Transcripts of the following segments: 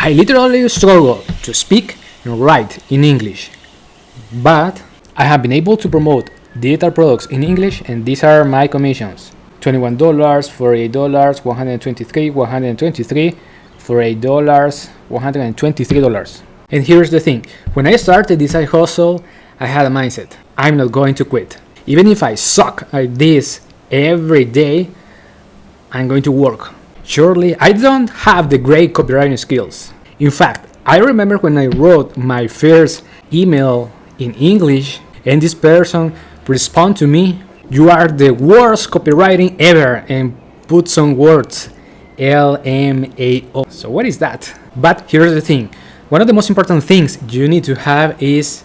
I literally struggle to speak and write in English, but I have been able to promote digital products in English, and these are my commissions: $21, $48, $123, $123, $48, $123. And here's the thing, when I started this side hustle, I had a mindset: I'm not going to quit. Even if I suck at this every day, I'm going to work. Surely, I don't have the great copywriting skills. In fact, I remember when I wrote my first email in English and this person responded to me, "You are the worst copywriting ever," and put some words, LMAO. So what is that? But here's the thing. One of the most important things you need to have is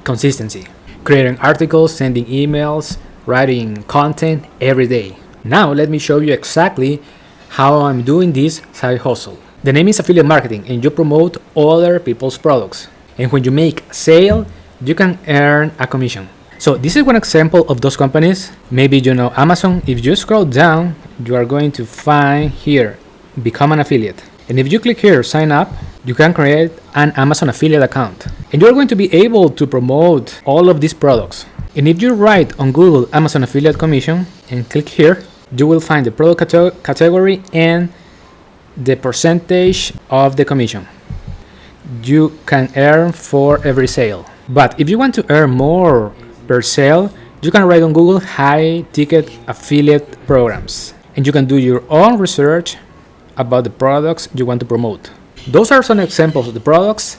consistency. Creating articles, sending emails, writing content every day. Now let me show you exactly how I'm doing this side hustle. The name is affiliate marketing, and you promote other people's products. And when you make a sale, you can earn a commission. So this is one example of those companies. Maybe you know Amazon. If you scroll down, you are going to find here, become an affiliate. And if you click here, sign up, you can create an Amazon affiliate account. And you're going to be able to promote all of these products. And if you write on Google Amazon affiliate commission and click here, you will find the product category and the percentage of the commission you can earn for every sale. But if you want to earn more per sale, you can write on Google high ticket affiliate programs, and you can do your own research about the products you want to promote. Those are some examples of the products,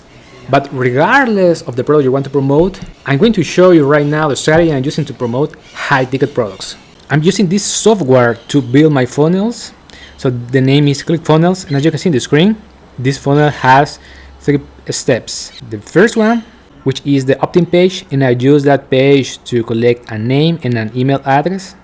but regardless of the product you want to promote, I'm going to show you right now the strategy I'm using to promote high ticket products. I'm using this software to build my funnels. So the name is Clickfunnels, and as you can see on the screen, this funnel has 3 steps. The first one, which is the opt-in page, and I use that page to collect a name and an email address.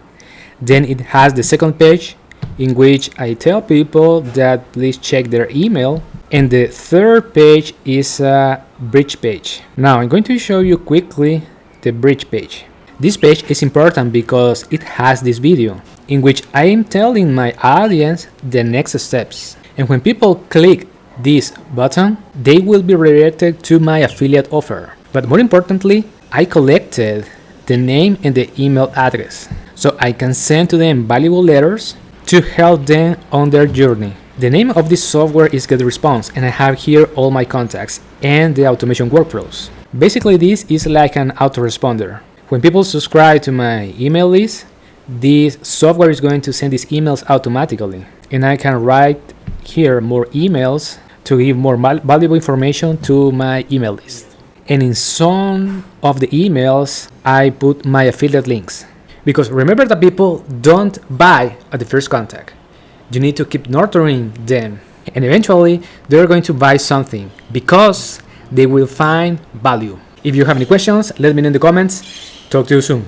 Then it has the second page, in which I tell people that please check their email. And the third page is a bridge page. Now I'm going to show you quickly the bridge page. This page is important because it has this video in which I am telling my audience the next steps. And when people click this button, they will be redirected to my affiliate offer. But more importantly, I collected the name and the email address, so I can send to them valuable letters to help them on their journey. The name of this software is Getresponse, and I have here all my contacts and the automation workflows. Basically, this is like an autoresponder. When people subscribe to my email list, this software is going to send these emails automatically, and I can write here more emails to give more valuable information to my email list. And in some of the emails, I put my affiliate links. Because remember that people don't buy at the first contact. You need to keep nurturing them. And eventually, they're going to buy something because they will find value. If you have any questions, let me know in the comments. Talk to you soon.